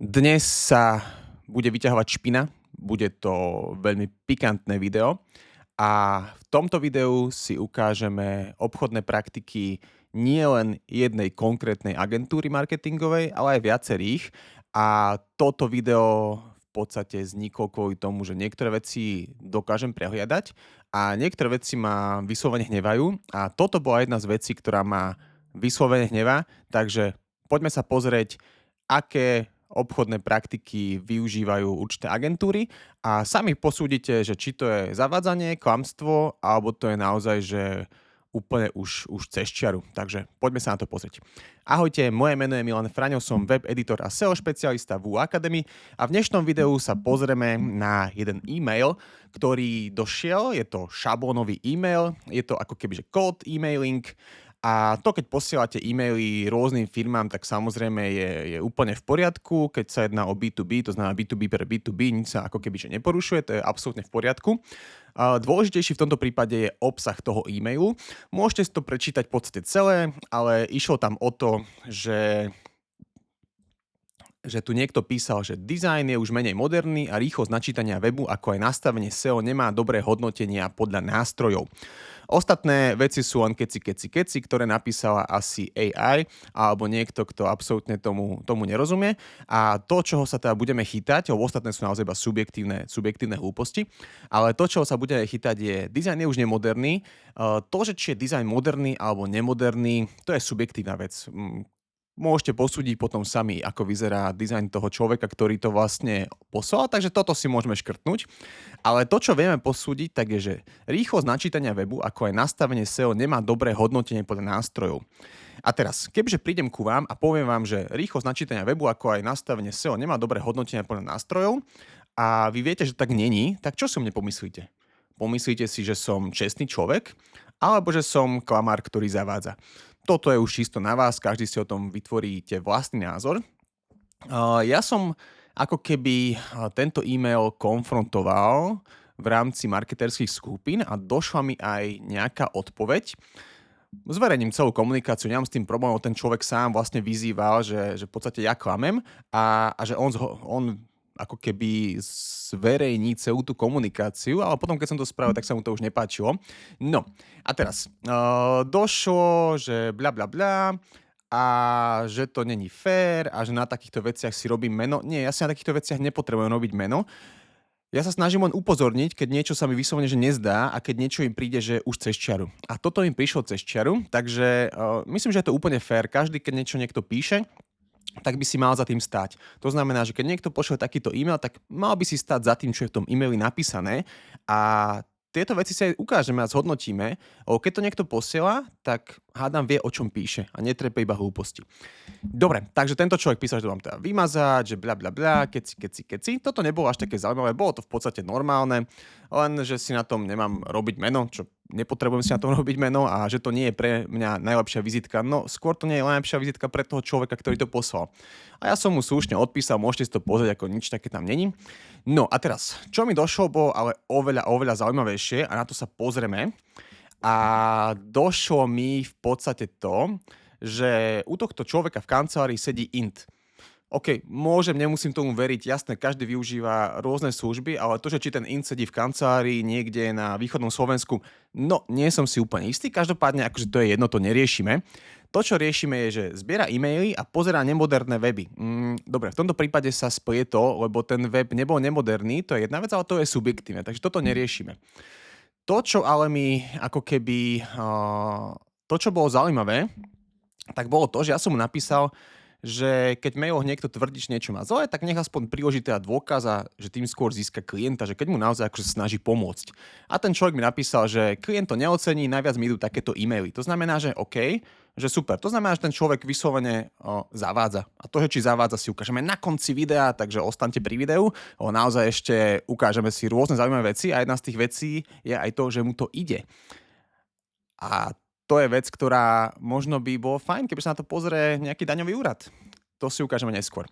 Dnes sa bude vyťahovať špina, bude to veľmi pikantné video a v tomto videu si ukážeme obchodné praktiky nielen jednej konkrétnej agentúry marketingovej, ale aj viacerých. A toto video v podstate vzniklo kvôli tomu, že niektoré veci dokážem prehliadať a niektoré veci ma vyslovene hnevajú. A toto bola jedna z vecí, ktorá ma vyslovene hnevá. Takže poďme sa pozrieť, aké obchodné praktiky využívajú určité agentúry a sami posúdite, že či to je zavádzanie, klamstvo, alebo to je naozaj, že úplne už cez čiaru. Takže poďme sa na to pozrieť. Ahojte, moje meno je Milan Fraňo, som web editor a SEO špecialista v UA Academy a v dnešnom videu sa pozrieme na jeden e-mail, ktorý došiel, je to šablónový e-mail, je to ako keby že cold emailing. A to, keď posielate e-maily rôznym firmám, tak samozrejme je úplne v poriadku. Keď sa jedná o B2B, to znamená B2B pre B2B, nič sa ako keby že neporušuje, to je absolútne v poriadku. Dôležitejší v tomto prípade je obsah toho e-mailu. Môžete si to prečítať v podstate celé, ale išlo tam o to, že tu niekto písal, že dizajn je už menej moderný a rýchlosť načítania webu, ako aj nastavenie SEO nemá dobré hodnotenia podľa nástrojov. Ostatné veci sú len keci, ktoré napísala asi AI alebo niekto, kto absolútne tomu nerozumie. A to, čoho sa teda budeme chytať, lebo ostatné sú naozaj iba subjektívne hlúposti, ale to, čoho sa budeme chytať je, dizajn je už nemoderný. To, že či je dizajn moderný alebo nemoderný, to je subjektívna vec. Môžete posúdiť potom sami, ako vyzerá dizajn toho človeka, ktorý to vlastne poslal, takže toto si môžeme škrtnúť. Ale to, čo vieme posúdiť, tak je, že rýchlosť načítania webu, ako aj nastavenie SEO, nemá dobré hodnotenie podľa nástrojov. A teraz, kebyže prídem ku vám a poviem vám, že rýchlosť načítania webu, ako aj nastavenie SEO, nemá dobré hodnotenie podľa nástrojov a vy viete, že tak není, tak čo si o mne pomyslíte? Pomyslíte si, že som čestný človek, alebo že som klamár, ktorý zavádza? Toto je už čisto na vás, každý si o tom vytvoríte vlastný názor. Ja som ako keby tento e-mail konfrontoval v rámci marketerských skupín a došla mi aj nejaká odpoveď. Zverejním celú komunikáciu, nemám s tým problém, ten človek sám vlastne vyzýval, že v podstate ja klamem a že on ako keby zverejní celú tú komunikáciu, ale potom, keď som to spravil, tak sa mu to už nepáčilo. No a teraz došlo, že bla bla bla a že to není fér a že na takýchto veciach si robím meno. Nie, ja si na takýchto veciach nepotrebujem robiť meno. Ja sa snažím len upozorniť, keď niečo sa mi vyslovene že nezdá a keď niečo im príde, že už cez čiaru. A toto im prišlo cez čiaru, takže myslím, že je to úplne fér. Každý, keď niečo niekto píše, tak by si mal za tým stáť. To znamená, že keď niekto pošle takýto e-mail, tak mal by si stáť za tým, čo je v tom e-maili napísané a tieto veci si aj ukážeme a zhodnotíme. Keď to niekto posiela, tak hádam vie, o čom píše a netrepe iba hlúposti. Dobre, takže tento človek písal, že to mám teda vymazať, že bla bla bla, keci. Toto nebolo až také zaujímavé, bolo to v podstate normálne, len že si na tom nemám robiť meno, čo nepotrebujem si na tom robiť meno a že to nie je pre mňa najlepšia vizitka. No skôr to nie je najlepšia vizitka pre toho človeka, ktorý to poslal. A ja som mu slušne odpísal, môžete si to pozrieť, ako nič také tam není. No a teraz, čo mi došlo, bolo ale oveľa zaujímavejšie a na to sa pozrieme. A došlo mi v podstate to, že u tohto človeka v kancelárii sedí int. OK, nemusím tomu veriť, jasné, každý využíva rôzne služby, ale to, že či ten int sedí v kancelárii niekde na východnom Slovensku, no nie som si úplne istý, každopádne akože to je jedno, to neriešime. To, čo riešime je, že zbiera e-maily a pozerá nemoderné weby. Dobre, v tomto prípade sa splietol, lebo ten web nebol nemoderný, to je jedna vec, ale to je subjektívne, takže toto neriešime. To, čo ale mi ako keby, to, čo bolo zaujímavé, tak bolo to, že ja som mu napísal, že keď v mailoch niekto tvrdí, že niečo má zle, tak nech aspoň priloží teda dôkaz a že tým skôr získa klienta, že keď mu naozaj akože snaží pomôcť. A ten človek mi napísal, že klient to neocení, najviac mi idú takéto e-maily. To znamená, že OK, že super. To znamená, že ten človek vyslovene zavádza. A to, že či zavádza, si ukážeme na konci videa, takže ostaňte pri videu. Naozaj ešte ukážeme si rôzne zaujímavé veci a jedna z tých vecí je aj to, že mu to ide. A to je vec, ktorá možno by bolo fajn, keby sa na to pozrie nejaký daňový úrad. To si ukážeme neskôr.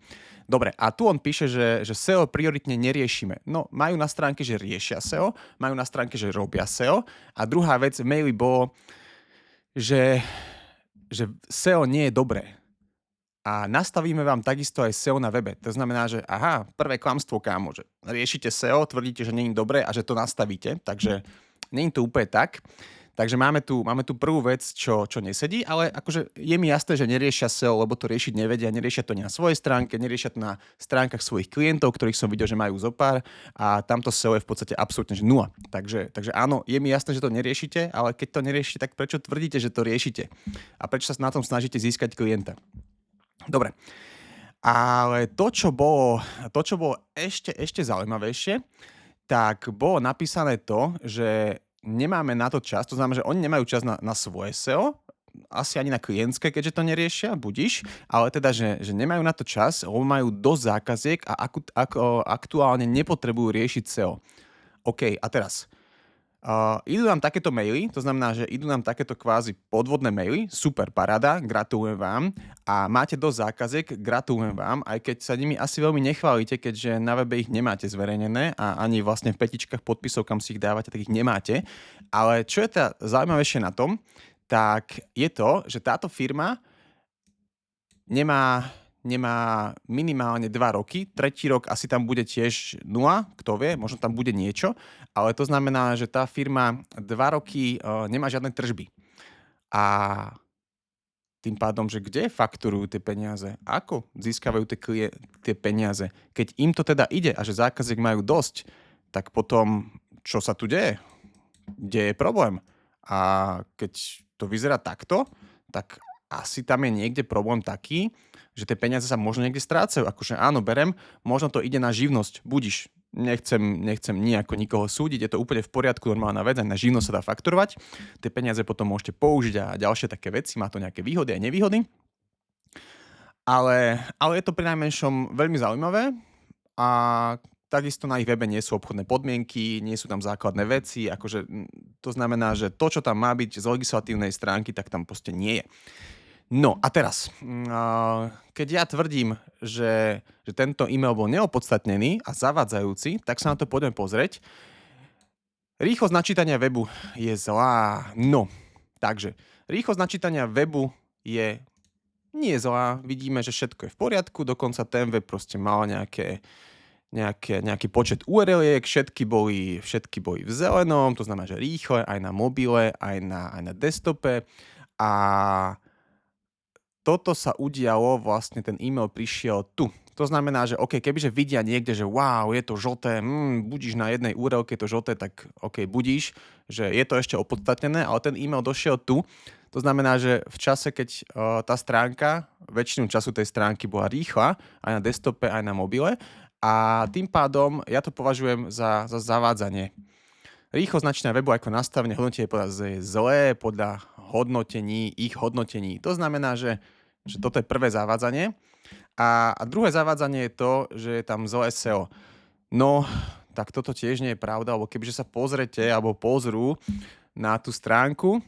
Dobre, a tu on píše, že SEO prioritne neriešime. No, majú na stránke, že riešia SEO, majú na stránke, že robia SEO. A druhá vec v maili bolo, že SEO nie je dobré. A nastavíme vám takisto aj SEO na webe. To znamená, že aha, prvé klamstvo, kámo, že riešite SEO, tvrdíte, že nie je dobré a že to nastavíte, takže nie je to úplne tak. Takže máme tu prvú vec, čo nesedí, ale akože je mi jasné, že neriešia SEO, lebo to riešiť nevedia, neriešia to ani na svojej stránke, neriešia to na stránkach svojich klientov, ktorých som videl, že majú zopár a tamto SEO je v podstate absolútne že nula. Takže áno, je mi jasné, že to neriešite, ale keď to neriešite, tak prečo tvrdíte, že to riešite? A prečo sa na tom snažíte získať klienta? Dobre. Ale to, čo bolo ešte zaujímavejšie, tak bolo napísané to, že nemáme na to čas, to znamená, že oni nemajú čas na svoje SEO, asi ani na klientské, keďže to neriešia, budiš, ale teda, že nemajú na to čas, lebo majú dosť zákaziek a aktuálne nepotrebujú riešiť SEO. OK, a teraz. Idú nám takéto maily, to znamená, že idú nám takéto kvázi podvodné maily, super paráda, gratulujem vám a máte dosť zákaziek, gratulujem vám, aj keď sa nimi asi veľmi nechválite, keďže na webe ich nemáte zverejnené a ani vlastne v petičkách podpisov, kam si ich dávate, tak ich nemáte. Ale čo je teda zaujímavejšie na tom, tak je to, že táto firma nemá minimálne 2 roky, tretí rok asi tam bude tiež 0, kto vie, možno tam bude niečo, ale to znamená, že tá firma 2 roky nemá žiadne tržby. A tým pádom, že kde fakturujú tie peniaze? Ako získavajú tie peniaze? Keď im to teda ide a že zákazník majú dosť, tak potom čo sa tu deje? Kde je problém? A keď to vyzerá takto, tak asi tam je niekde problém taký, že tie peniaze sa možno niekde strácajú. Akože áno, berem, možno to ide na živnosť. Budiš, nechcem nejako nikoho súdiť, je to úplne v poriadku, normálna vec, aj na živnosť sa dá fakturovať. Tie peniaze potom môžete použiť a ďalšie také veci, má to nejaké výhody a nevýhody. Ale je to pri najmenšom veľmi zaujímavé a takisto na ich webe nie sú obchodné podmienky, nie sú tam základné veci, akože to znamená, že to, čo tam má byť z legislatívnej stránky, tak tam proste nie je. No a teraz, keď ja tvrdím, že tento e-mail bol neopodstatnený a zavádzajúci, tak sa na to poďme pozrieť. Rýchlosť načítania webu je zlá. No, takže rýchlosť načítania webu nie je zlá. Vidíme, že všetko je v poriadku, dokonca ten web proste mal nejaký počet URL-iek, všetky boli v zelenom, to znamená, že rýchle aj na mobile, aj na desktope a toto sa udialo, vlastne ten e-mail prišiel tu. To znamená, že OK, kebyže vidia niekde, že wow, je to žlté, budíš na jednej URL-ke je to žlté, tak OK, budíš, že je to ešte opodstatnené, ale ten e-mail došiel tu. To znamená, že v čase, keď tá stránka, väčšinu času tej stránky bola rýchla, aj na desktope, aj na mobile, a tým pádom ja to považujem za zavádzanie. Rýchlosť načítania webu ako nastavenie hodnotenie je zlé podľa ich hodnotení. To znamená, že toto je prvé zavádzanie. A druhé zavádzanie je to, že je tam zlé SEO. No, tak toto tiež nie je pravda, lebo kebyže sa pozrete alebo pozrú na tú stránku,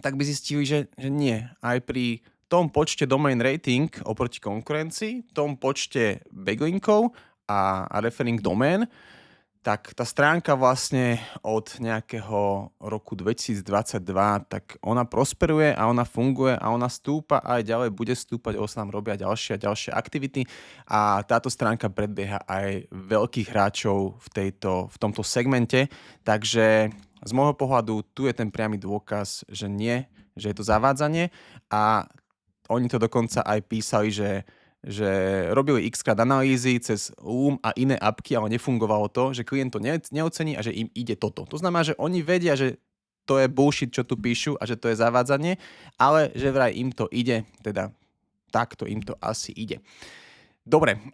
tak by zistili, že nie. Aj pri tom počte domain rating oproti konkurencii, tom počte backlinkov a referring domén, tak tá stránka vlastne od nejakého roku 2022, tak ona prosperuje a ona funguje a ona stúpa a aj ďalej bude stúpať, sa nám robia ďalšie a ďalšie aktivity a táto stránka predbieha aj veľkých hráčov v tomto segmente, takže z môjho pohľadu tu je ten priamy dôkaz, že nie, že je to zavádzanie a oni to dokonca aj písali, že robili x-krát analýzy cez Loom a iné apky, ale nefungovalo to, že klient to neocení a že im ide toto. To znamená, že oni vedia, že to je bullshit, čo tu píšu a že to je zavádzanie, ale že vraj im to ide, teda takto im to asi ide. Dobre,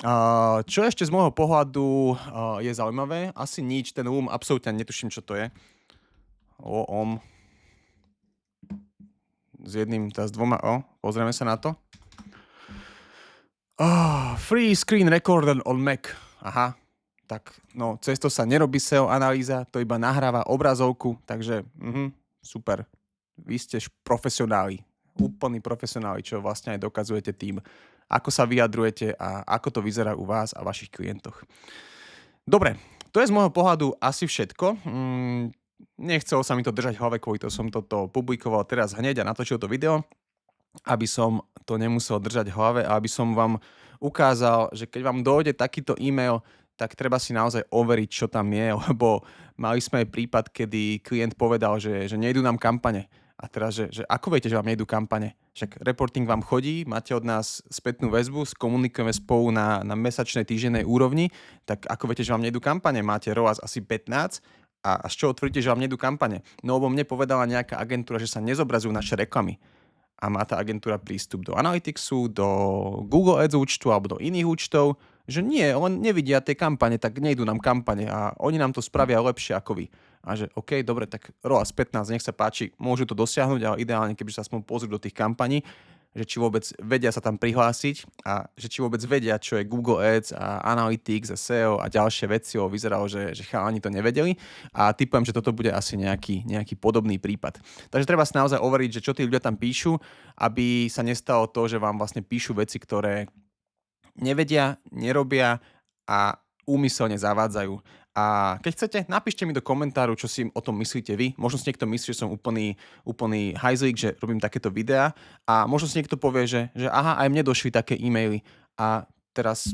čo ešte z môjho pohľadu je zaujímavé? Asi nič, ten Loom absolútne netuším, čo to je. OOM s jedným, s dvoma O, pozrieme sa na to. Free screen recorder on Mac. Aha, tak no, cez to sa nerobí SEO analýza, to iba nahráva obrazovku, takže super. Vy ste profesionáli, úplní profesionáli, čo vlastne aj dokazujete tým, ako sa vyjadrujete a ako to vyzerá u vás a vašich klientoch. Dobre, to je z môjho pohľadu asi všetko. Nechcelo sa mi to držať v hlave, kvôli to som toto publikoval teraz hneď a natočil to video. aby som to nemusel držať v hlave a aby som vám ukázal, že keď vám dojde takýto e-mail, tak treba si naozaj overiť, čo tam je, lebo mali sme aj prípad, kedy klient povedal, že nejdú nám kampane. A teraz, že ako viete, že vám nejdú kampane? Však reporting vám chodí, máte od nás spätnú väzbu, komunikujeme spolu na mesačnej, týždennej úrovni, tak ako viete, že vám nejdú kampane? Máte ROAS asi 15 a z čoho tvrdíte, že vám nejdú kampane? No lebo mne povedala nejaká agentúra, že sa nezobrazujú naše reklamy a má tá agentúra prístup do Analyticsu, do Google Ads účtu alebo do iných účtov, že nie, len nevidia tie kampane, tak nejdú nám kampane a oni nám to spravia lepšie ako vy. A že OK, dobre, tak ROAS 15, nech sa páči, môžu to dosiahnuť, ale ideálne, keby sa aspoň pozrú do tých kampaní, že či vôbec vedia sa tam prihlásiť a že či vôbec vedia, čo je Google Ads a Analytics a SEO a ďalšie veci, vyzeralo, že chalani to nevedeli a typujem, že toto bude asi nejaký podobný prípad. Takže treba si naozaj overiť, že čo tí ľudia tam píšu, aby sa nestalo to, že vám vlastne píšu veci, ktoré nevedia, nerobia a úmyselne zavádzajú. A keď chcete, napíšte mi do komentáru, čo si o tom myslíte vy. Možno si niekto myslí, že som úplný hajzlík, že robím takéto videá a možno si niekto povie, že aha, aj mne došli také e-maily a teraz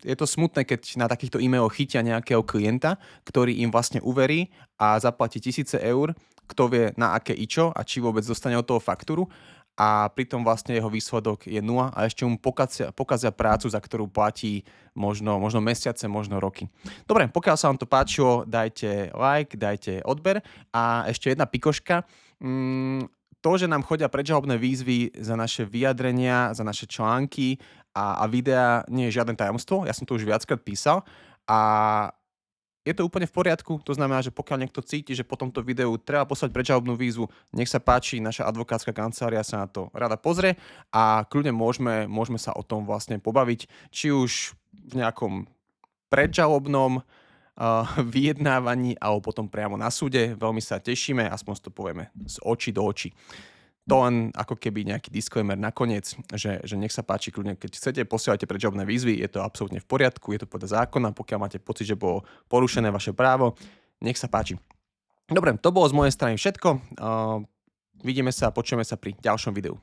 je to smutné, keď na takýchto e-mailoch chytia nejakého klienta, ktorý im vlastne uverí a zaplatí tisíce eur, kto vie na aké ičo a či vôbec dostane od toho faktúru a pritom vlastne jeho výsledok je nula a ešte mu pokazia prácu, za ktorú platí možno mesiace, možno roky. Dobre, pokiaľ sa vám to páčilo, dajte like, dajte odber a ešte jedna pikoška. To, že nám chodia predžalobné výzvy za naše vyjadrenia, za naše články a videá, nie je žiadne tajomstvo. Ja som to už viackrát písal a je to úplne v poriadku, to znamená, že pokiaľ niekto cíti, že po tomto videu treba poslať predžalobnú výzvu, nech sa páči, naša advokátska kancelária sa na to rada pozrie a kľudne môžeme sa o tom vlastne pobaviť, či už v nejakom predžalobnom vyjednávaní alebo potom priamo na súde. Veľmi sa tešíme, aspoň si to povieme z očí do očí. To len ako keby nejaký disclaimer nakoniec, že nech sa páči kľudne, keď chcete, posielajte predžalobné výzvy, je to absolútne v poriadku, je to podľa zákona, pokiaľ máte pocit, že bolo porušené vaše právo, nech sa páči. Dobre, to bolo z mojej strany všetko. Vidíme sa a počujeme sa pri ďalšom videu.